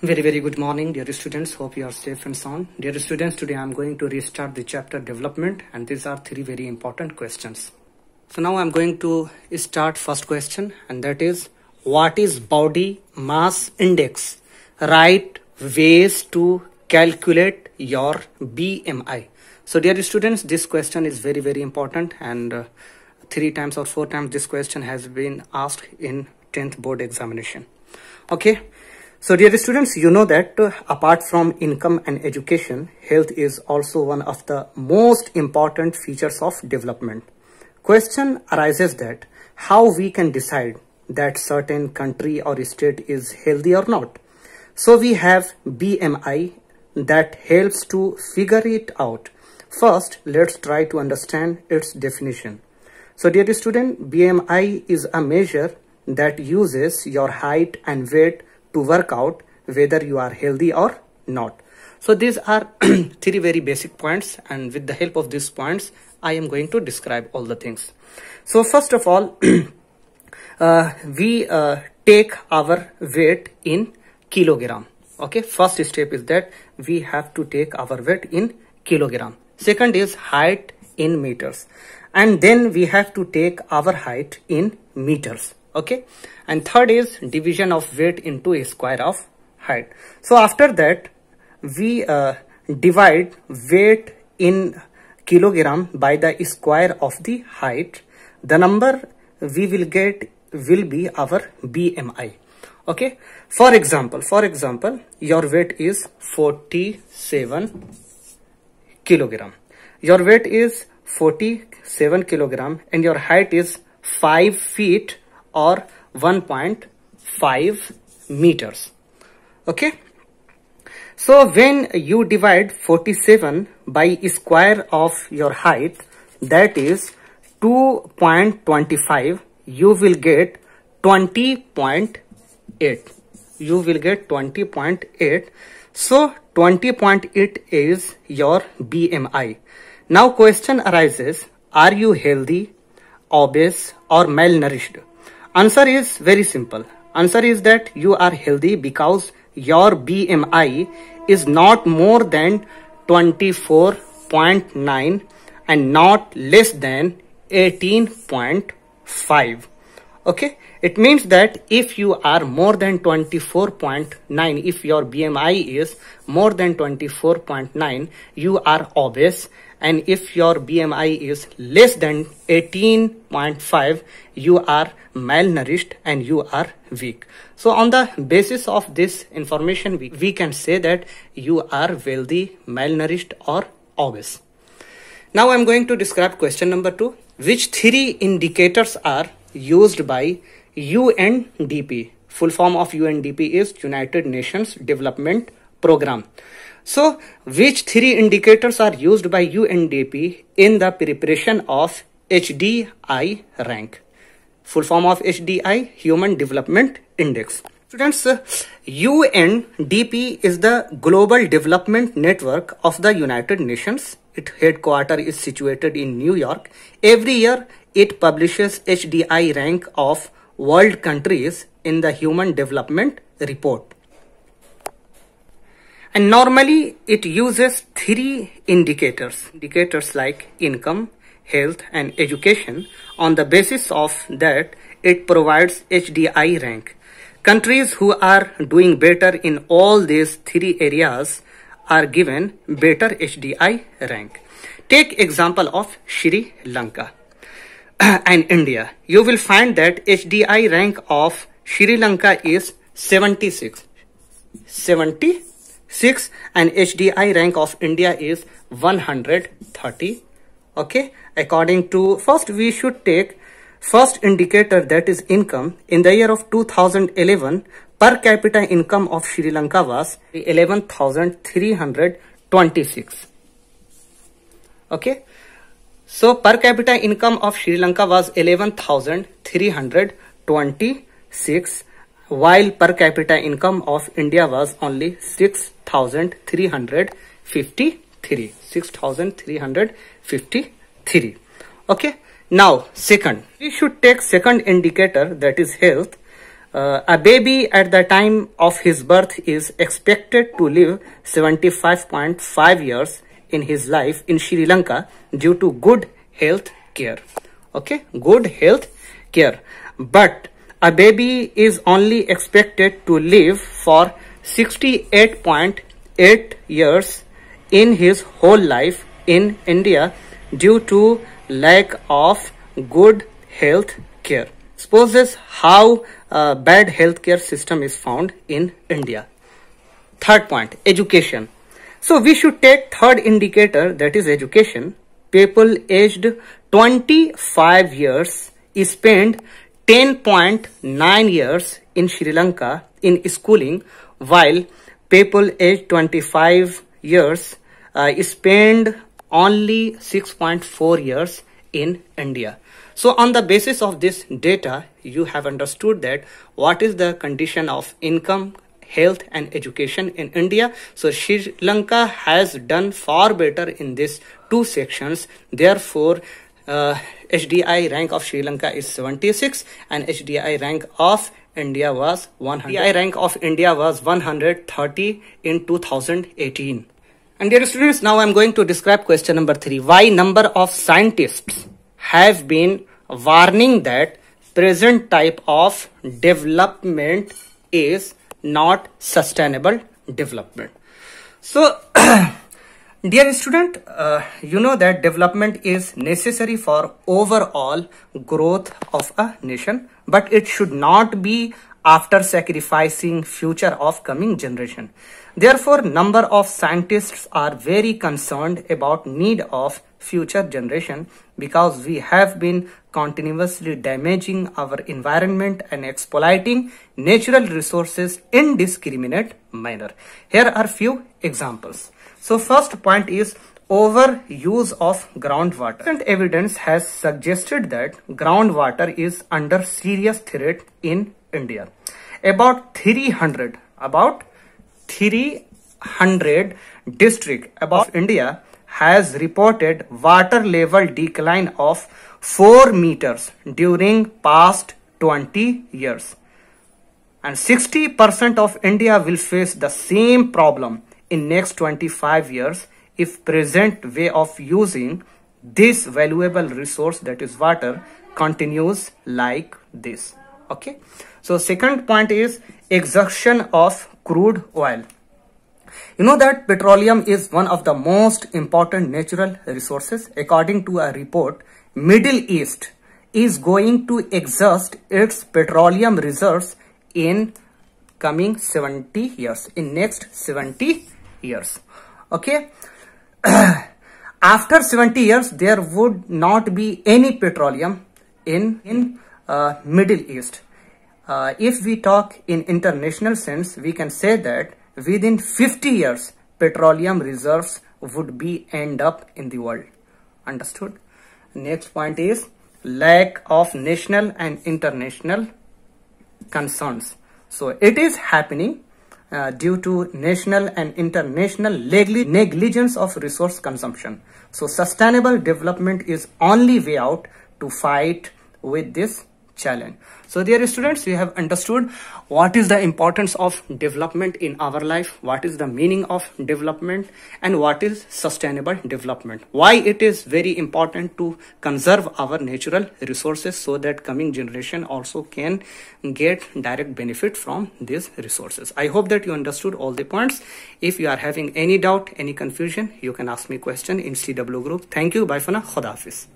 Very good morning, dear students. Hope you are safe and sound. Dear students, today I am going to restart the chapter development, and these are three very important questions. So now I am going to start first question, and that is, what is body mass index? Right ways to calculate your BMI. So dear students, this question is very important, and 3 times or 4 times this question has been asked in 10th board examination. Okay. So dear students, you know that apart from income and education, health is also one of the most important features of development. Question arises that how we can decide that certain country or state is healthy or not. So we have BMI that helps to figure it out. First, let's try to understand its definition. So dear student, BMI is a measure that uses your height and weight to work out whether you are healthy or not. So these are 3 very basic points, and with the help of these points I am going to describe all the things. So first of all, we take our weight in kilogram. Okay, first step is that we have to take our weight in kilogram. Second is height in meters, and then we have to take our height in meters. Okay, and third is division of weight into a square of height. So after that, we divide weight in kilogram by the square of the height. The number we will get will be our BMI. Okay, for example, your weight is 47 kilogram. Your weight is 47 kilogram and your height is 5 feet or 1.5 meters. Okay, so when you divide 47 by square of your height, that is 2.25, you will get 20.8. You will get 20.8. So 20.8 is your BMI. Now question arises, are you healthy, obese or malnourished? Answer is very simple. Answer is that you are healthy because your BMI is not more than 24.9 and not less than 18.5. Okay, it means that if you are more than 24.9, if your BMI is more than 24.9, you are obese, and if your BMI is less than 18.5, you are malnourished and you are weak. So on the basis of this information, we can say that you are wealthy, malnourished or obese. Now I am going to describe question number 2. Which 3 indicators are used by UNDP? Full form of UNDP is United Nations Development Program. So which 3 indicators are used by UNDP in the preparation of HDI rank? Full form of HDI, Human Development Index. Students, UNDP is the Global Development Network of the United Nations. Its headquarters is situated in New York. Every year, it publishes HDI rank of world countries in the Human Development Report. And normally, it uses 3 indicators like income, health and education. On the basis of that, it provides HDI rank. Countries who are doing better in all these 3 areas are given better HDI rank. Take example of Sri Lanka and India. You will find that HDI rank of Sri Lanka is 76 and HDI rank of India is 130. Okay, according to, first we should take first indicator, that is income. In the year of 2011, per capita income of Sri Lanka was 11,326. Okay, so per capita income of Sri Lanka was 11,326, while per capita income of India was only 6,353. Okay, now second, we should take second indicator, that is health. A baby at the time of his birth is expected to live 75.5 years in his life in Sri Lanka due to good health care. Okay, good health care. But a baby is only expected to live for 68.8 years in his whole life in India due to lack of good health care. Supposes how bad healthcare system is found in India. Third point, education. So we should take third indicator, that is education. People aged 25 years spend 10.9 years in Sri Lanka in schooling, while people aged 25 years spend only 6.4 years in India. So on the basis of this data, you have understood that what is the condition of income, health and education in India. So Sri Lanka has done far better in these two sections. Therefore, HDI rank of Sri Lanka is 76 and HDI rank of India was 100. HDI rank of India was 130 in 2018. And dear students, now I am going to describe question number 3. Why number of scientists have been warning that present type of development is not sustainable development. So, dear student, you know that development is necessary for overall growth of a nation, but it should not be after sacrificing future of coming generation. Therefore, number of scientists are very concerned about need of future generation because we have been continuously damaging our environment and exploiting natural resources in indiscriminate manner. Here are few examples. So first point is overuse of groundwater. Recent evidence has suggested that groundwater is under serious threat in India. About 300 district above India has reported water level decline of 4 meters during past 20 years. And 60% of India will face the same problem in next 25 years if present way of using this valuable resource, that is water, continues like this. Okay. So second point is exhaustion of crude oil. You know that petroleum is one of the most important natural resources. According to a report, Middle East is going to exhaust its petroleum reserves in coming 70 years, in next 70 years. Okay. After 70 years, there would not be any petroleum in Middle East. If we talk in international sense, we can say that within 50 years, petroleum reserves would be end up in the world. Understood? Next point is lack of national and international concerns. So it is happening due to national and international negligence of resource consumption. So sustainable development is only way out to fight with this challenge. So dear students, you have understood what is the importance of development in our life, what is the meaning of development, and what is sustainable development. Why it is very important to conserve our natural resources so that coming generation also can get direct benefit from these resources. I hope that you understood all the points. If you are having any doubt, any confusion, you can ask me question in CW group. Thank you. Bye for now. Khuda Hafiz.